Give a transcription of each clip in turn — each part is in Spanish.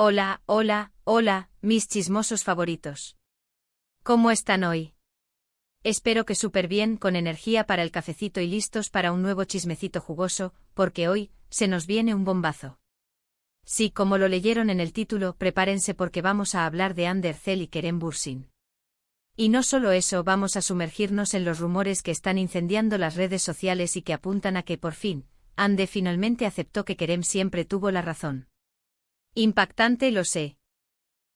Hola, hola, hola, mis chismosos favoritos. ¿Cómo están hoy? Espero que súper bien, con energía para el cafecito y listos para un nuevo chismecito jugoso, porque hoy se nos viene un bombazo. Sí, como lo leyeron en el título, prepárense porque vamos a hablar de Ander Zel y Kerem Bürsin. Y no solo eso, vamos a sumergirnos en los rumores que están incendiando las redes sociales y que apuntan a que por fin, Hande finalmente aceptó que Kerem siempre tuvo la razón. Impactante, lo sé.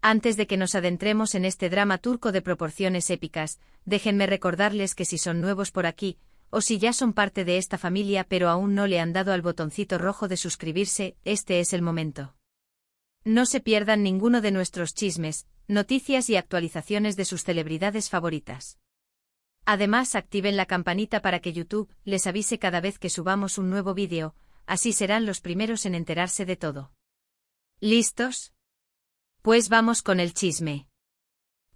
Antes de que nos adentremos en este drama turco de proporciones épicas, déjenme recordarles que si son nuevos por aquí, o si ya son parte de esta familia pero aún no le han dado al botoncito rojo de suscribirse, este es el momento. No se pierdan ninguno de nuestros chismes, noticias y actualizaciones de sus celebridades favoritas. Además, activen la campanita para que YouTube les avise cada vez que subamos un nuevo vídeo, así serán los primeros en enterarse de todo. ¿Listos? Pues vamos con el chisme.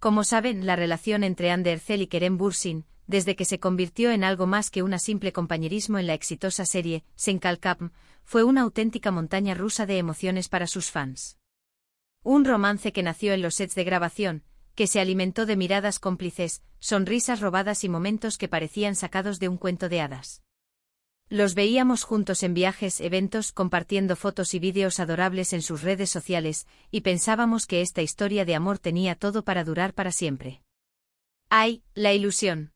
Como saben, la relación entre Ander Zel y Kerem Bürsin, desde que se convirtió en algo más que una simple compañerismo en la exitosa serie Sen Kalkam, fue una auténtica montaña rusa de emociones para sus fans. Un romance que nació en los sets de grabación, que se alimentó de miradas cómplices, sonrisas robadas y momentos que parecían sacados de un cuento de hadas. Los veíamos juntos en viajes, eventos, compartiendo fotos y vídeos adorables en sus redes sociales, y pensábamos que esta historia de amor tenía todo para durar para siempre. ¡Ay, la ilusión!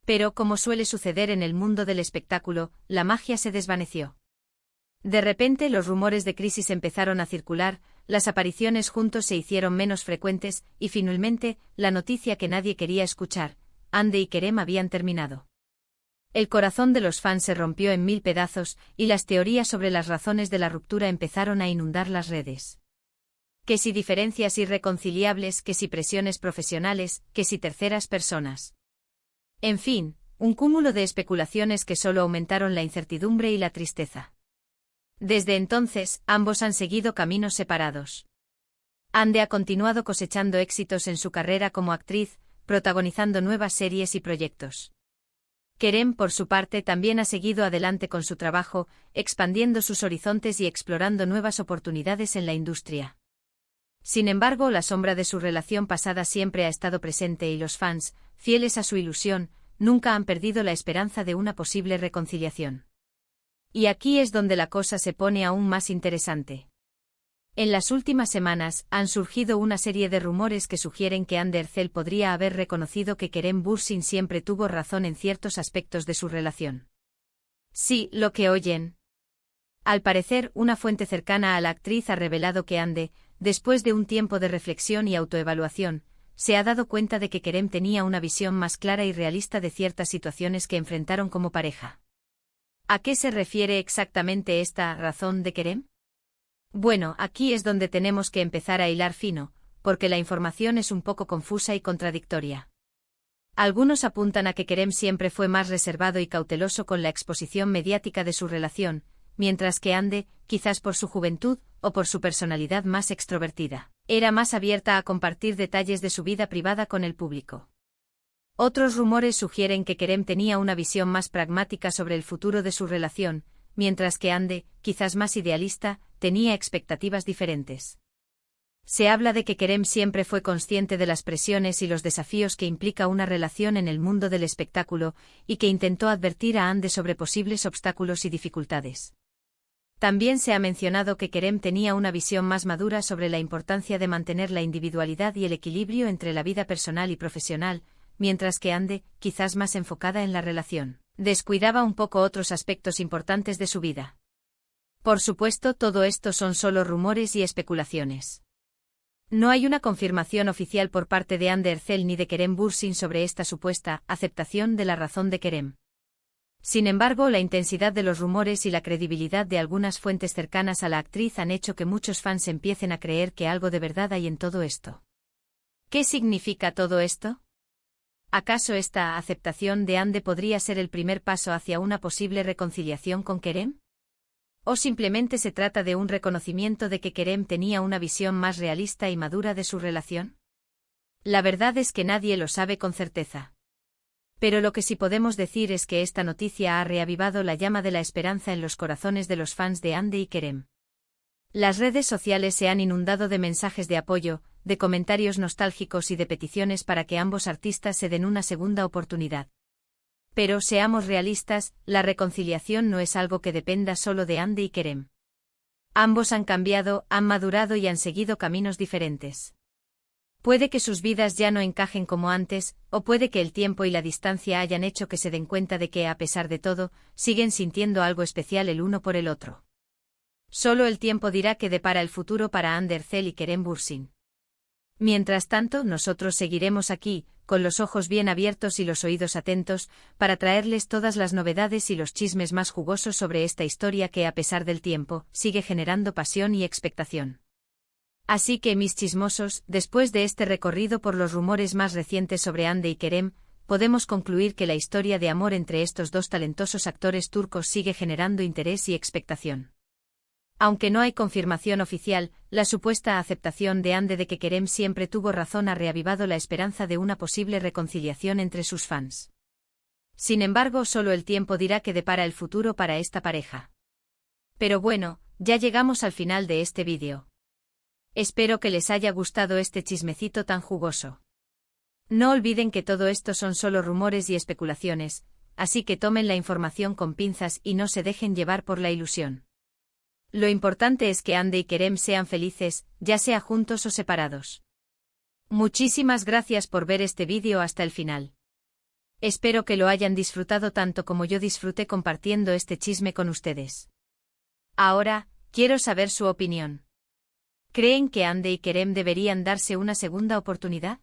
Pero, como suele suceder en el mundo del espectáculo, la magia se desvaneció. De repente los rumores de crisis empezaron a circular, las apariciones juntos se hicieron menos frecuentes, y finalmente, la noticia que nadie quería escuchar: Hande y Kerem habían terminado. El corazón de los fans se rompió en mil pedazos, y las teorías sobre las razones de la ruptura empezaron a inundar las redes. Que si diferencias irreconciliables, que si presiones profesionales, que si terceras personas. En fin, un cúmulo de especulaciones que solo aumentaron la incertidumbre y la tristeza. Desde entonces, ambos han seguido caminos separados. Hande ha continuado cosechando éxitos en su carrera como actriz, protagonizando nuevas series y proyectos. Kerem, por su parte, también ha seguido adelante con su trabajo, expandiendo sus horizontes y explorando nuevas oportunidades en la industria. Sin embargo, la sombra de su relación pasada siempre ha estado presente y los fans, fieles a su ilusión, nunca han perdido la esperanza de una posible reconciliación. Y aquí es donde la cosa se pone aún más interesante. En las últimas semanas, han surgido una serie de rumores que sugieren que Ander Zel podría haber reconocido que Kerem Bürsin siempre tuvo razón en ciertos aspectos de su relación. Sí, lo que oyen. Al parecer, una fuente cercana a la actriz ha revelado que Hande, después de un tiempo de reflexión y autoevaluación, se ha dado cuenta de que Kerem tenía una visión más clara y realista de ciertas situaciones que enfrentaron como pareja. ¿A qué se refiere exactamente esta razón de Kerem? Bueno, aquí es donde tenemos que empezar a hilar fino, porque la información es un poco confusa y contradictoria. Algunos apuntan a que Kerem siempre fue más reservado y cauteloso con la exposición mediática de su relación, mientras que Hande, quizás por su juventud o por su personalidad más extrovertida, era más abierta a compartir detalles de su vida privada con el público. Otros rumores sugieren que Kerem tenía una visión más pragmática sobre el futuro de su relación, mientras que Hande, quizás más idealista, tenía expectativas diferentes. Se habla de que Kerem siempre fue consciente de las presiones y los desafíos que implica una relación en el mundo del espectáculo, y que intentó advertir a Hande sobre posibles obstáculos y dificultades. También se ha mencionado que Kerem tenía una visión más madura sobre la importancia de mantener la individualidad y el equilibrio entre la vida personal y profesional, mientras que Hande, quizás más enfocada en la relación, descuidaba un poco otros aspectos importantes de su vida. Por supuesto, todo esto son solo rumores y especulaciones. No hay una confirmación oficial por parte de Ander Zel ni de Kerem Bürsin sobre esta supuesta aceptación de la razón de Kerem. Sin embargo, la intensidad de los rumores y la credibilidad de algunas fuentes cercanas a la actriz han hecho que muchos fans empiecen a creer que algo de verdad hay en todo esto. ¿Qué significa todo esto? ¿Acaso esta aceptación de Hande podría ser el primer paso hacia una posible reconciliación con Kerem? ¿O simplemente se trata de un reconocimiento de que Kerem tenía una visión más realista y madura de su relación? La verdad es que nadie lo sabe con certeza. Pero lo que sí podemos decir es que esta noticia ha reavivado la llama de la esperanza en los corazones de los fans de Hande y Kerem. Las redes sociales se han inundado de mensajes de apoyo, de comentarios nostálgicos y de peticiones para que ambos artistas se den una segunda oportunidad. Pero seamos realistas, la reconciliación no es algo que dependa solo de Ande y Kerem. Ambos han cambiado, han madurado y han seguido caminos diferentes. Puede que sus vidas ya no encajen como antes, o puede que el tiempo y la distancia hayan hecho que se den cuenta de que, a pesar de todo, siguen sintiendo algo especial el uno por el otro. Solo el tiempo dirá qué depara el futuro para Hande Erçel y Kerem Bürsin. Mientras tanto, nosotros seguiremos aquí, con los ojos bien abiertos y los oídos atentos, para traerles todas las novedades y los chismes más jugosos sobre esta historia que, a pesar del tiempo, sigue generando pasión y expectación. Así que, mis chismosos, después de este recorrido por los rumores más recientes sobre Hande y Kerem, podemos concluir que la historia de amor entre estos dos talentosos actores turcos sigue generando interés y expectación. Aunque no hay confirmación oficial, la supuesta aceptación de Hande de que Kerem siempre tuvo razón ha reavivado la esperanza de una posible reconciliación entre sus fans. Sin embargo, solo el tiempo dirá qué depara el futuro para esta pareja. Pero bueno, ya llegamos al final de este vídeo. Espero que les haya gustado este chismecito tan jugoso. No olviden que todo esto son solo rumores y especulaciones, así que tomen la información con pinzas y no se dejen llevar por la ilusión. Lo importante es que Hande y Kerem sean felices, ya sea juntos o separados. Muchísimas gracias por ver este vídeo hasta el final. Espero que lo hayan disfrutado tanto como yo disfruté compartiendo este chisme con ustedes. Ahora, quiero saber su opinión. ¿Creen que Hande y Kerem deberían darse una segunda oportunidad?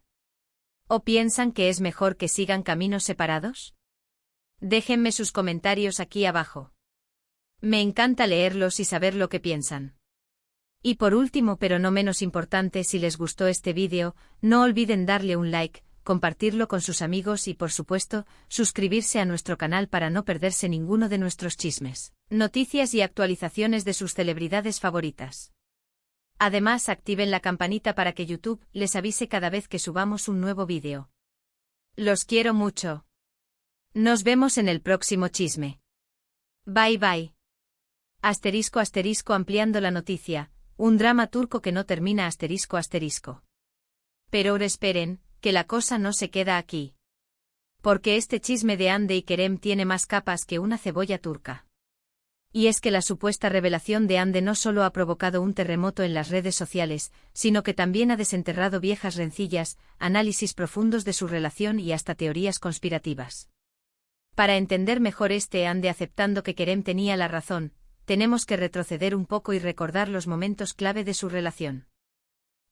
¿O piensan que es mejor que sigan caminos separados? Déjenme sus comentarios aquí abajo. Me encanta leerlos y saber lo que piensan. Y por último, pero no menos importante, si les gustó este vídeo, no olviden darle un like, compartirlo con sus amigos y, por supuesto, suscribirse a nuestro canal para no perderse ninguno de nuestros chismes, noticias y actualizaciones de sus celebridades favoritas. Además, activen la campanita para que YouTube les avise cada vez que subamos un nuevo vídeo. Los quiero mucho. Nos vemos en el próximo chisme. Bye bye. *** ampliando la noticia, un drama turco que no termina ***. Pero ahora esperen, que la cosa no se queda aquí. Porque este chisme de Hande y Kerem tiene más capas que una cebolla turca. Y es que la supuesta revelación de Hande no solo ha provocado un terremoto en las redes sociales, sino que también ha desenterrado viejas rencillas, análisis profundos de su relación y hasta teorías conspirativas. Para entender mejor este Hande aceptando que Kerem tenía la razón, tenemos que retroceder un poco y recordar los momentos clave de su relación.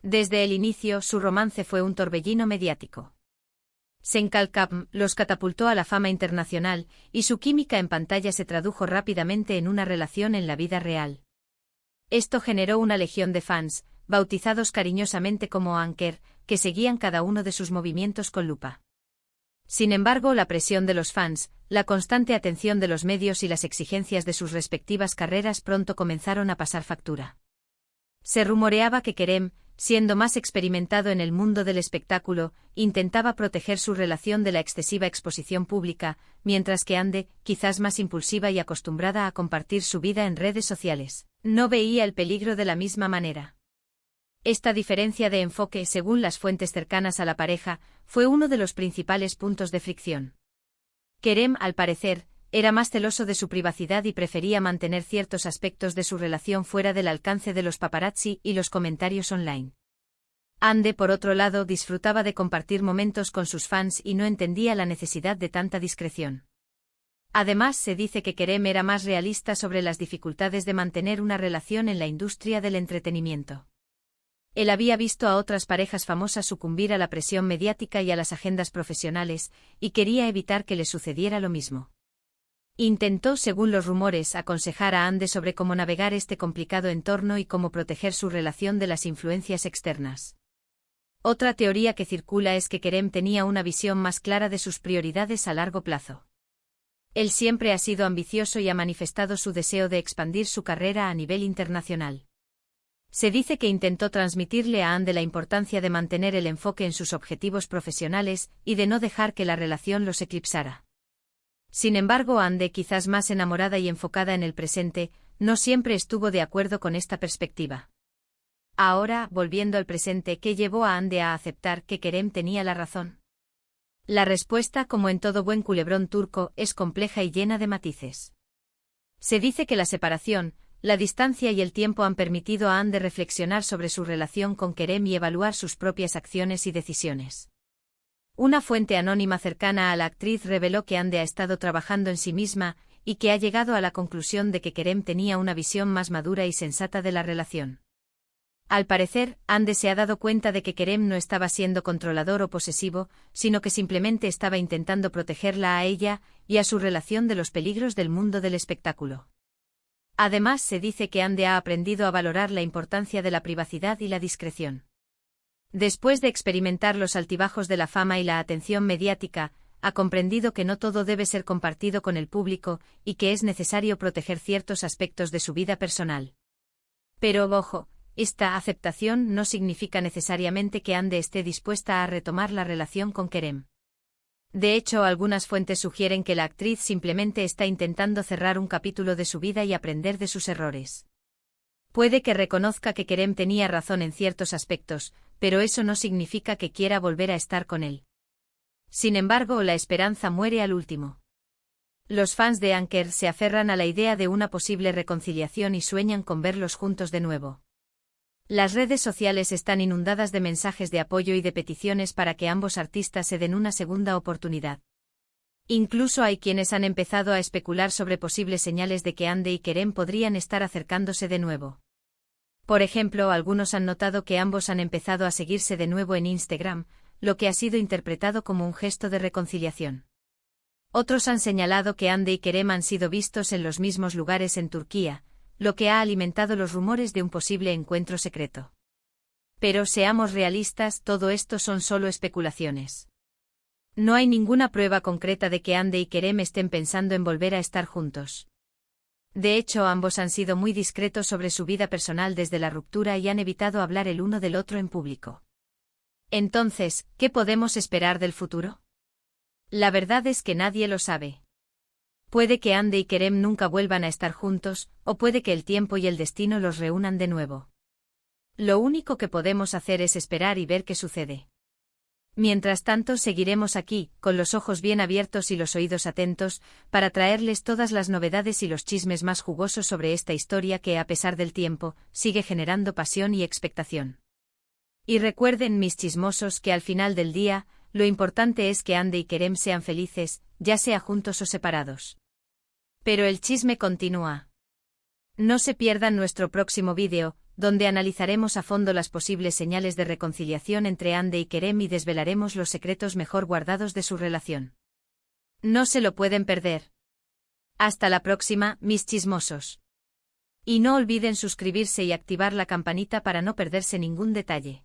Desde el inicio, su romance fue un torbellino mediático. Senkalkam los catapultó a la fama internacional, y su química en pantalla se tradujo rápidamente en una relación en la vida real. Esto generó una legión de fans, bautizados cariñosamente como Anker, que seguían cada uno de sus movimientos con lupa. Sin embargo, la presión de los fans, la constante atención de los medios y las exigencias de sus respectivas carreras pronto comenzaron a pasar factura. Se rumoreaba que Kerem, siendo más experimentado en el mundo del espectáculo, intentaba proteger su relación de la excesiva exposición pública, mientras que Hande, quizás más impulsiva y acostumbrada a compartir su vida en redes sociales, no veía el peligro de la misma manera. Esta diferencia de enfoque, según las fuentes cercanas a la pareja, fue uno de los principales puntos de fricción. Kerem, al parecer, era más celoso de su privacidad y prefería mantener ciertos aspectos de su relación fuera del alcance de los paparazzi y los comentarios online. Hande, por otro lado, disfrutaba de compartir momentos con sus fans y no entendía la necesidad de tanta discreción. Además, se dice que Kerem era más realista sobre las dificultades de mantener una relación en la industria del entretenimiento. Él había visto a otras parejas famosas sucumbir a la presión mediática y a las agendas profesionales, y quería evitar que le sucediera lo mismo. Intentó, según los rumores, aconsejar a Hande sobre cómo navegar este complicado entorno y cómo proteger su relación de las influencias externas. Otra teoría que circula es que Kerem tenía una visión más clara de sus prioridades a largo plazo. Él siempre ha sido ambicioso y ha manifestado su deseo de expandir su carrera a nivel internacional. Se dice que intentó transmitirle a Hande la importancia de mantener el enfoque en sus objetivos profesionales y de no dejar que la relación los eclipsara. Sin embargo, Hande, quizás más enamorada y enfocada en el presente, no siempre estuvo de acuerdo con esta perspectiva. Ahora, volviendo al presente, ¿qué llevó a Hande a aceptar que Kerem tenía la razón? La respuesta, como en todo buen culebrón turco, es compleja y llena de matices. Se dice que la separación, la distancia y el tiempo han permitido a Hande reflexionar sobre su relación con Kerem y evaluar sus propias acciones y decisiones. Una fuente anónima cercana a la actriz reveló que Hande ha estado trabajando en sí misma y que ha llegado a la conclusión de que Kerem tenía una visión más madura y sensata de la relación. Al parecer, Hande se ha dado cuenta de que Kerem no estaba siendo controlador o posesivo, sino que simplemente estaba intentando protegerla a ella y a su relación de los peligros del mundo del espectáculo. Además, se dice que Hande ha aprendido a valorar la importancia de la privacidad y la discreción. Después de experimentar los altibajos de la fama y la atención mediática, ha comprendido que no todo debe ser compartido con el público y que es necesario proteger ciertos aspectos de su vida personal. Pero, ojo, esta aceptación no significa necesariamente que Hande esté dispuesta a retomar la relación con Kerem. De hecho, algunas fuentes sugieren que la actriz simplemente está intentando cerrar un capítulo de su vida y aprender de sus errores. Puede que reconozca que Kerem tenía razón en ciertos aspectos, pero eso no significa que quiera volver a estar con él. Sin embargo, la esperanza muere al último. Los fans de Anker se aferran a la idea de una posible reconciliación y sueñan con verlos juntos de nuevo. Las redes sociales están inundadas de mensajes de apoyo y de peticiones para que ambos artistas se den una segunda oportunidad. Incluso hay quienes han empezado a especular sobre posibles señales de que Hande y Kerem podrían estar acercándose de nuevo. Por ejemplo, algunos han notado que ambos han empezado a seguirse de nuevo en Instagram, lo que ha sido interpretado como un gesto de reconciliación. Otros han señalado que Hande y Kerem han sido vistos en los mismos lugares en Turquía, lo que ha alimentado los rumores de un posible encuentro secreto. Pero seamos realistas, todo esto son solo especulaciones. No hay ninguna prueba concreta de que Hande y Kerem estén pensando en volver a estar juntos. De hecho, ambos han sido muy discretos sobre su vida personal desde la ruptura y han evitado hablar el uno del otro en público. Entonces, ¿qué podemos esperar del futuro? La verdad es que nadie lo sabe. Puede que Hande y Kerem nunca vuelvan a estar juntos, o puede que el tiempo y el destino los reúnan de nuevo. Lo único que podemos hacer es esperar y ver qué sucede. Mientras tanto, seguiremos aquí, con los ojos bien abiertos y los oídos atentos, para traerles todas las novedades y los chismes más jugosos sobre esta historia que, a pesar del tiempo, sigue generando pasión y expectación. Y recuerden, mis chismosos, que al final del día, lo importante es que Hande y Kerem sean felices, ya sea juntos o separados. Pero el chisme continúa. No se pierdan nuestro próximo vídeo, donde analizaremos a fondo las posibles señales de reconciliación entre Hande y Kerem y desvelaremos los secretos mejor guardados de su relación. No se lo pueden perder. Hasta la próxima, mis chismosos. Y no olviden suscribirse y activar la campanita para no perderse ningún detalle.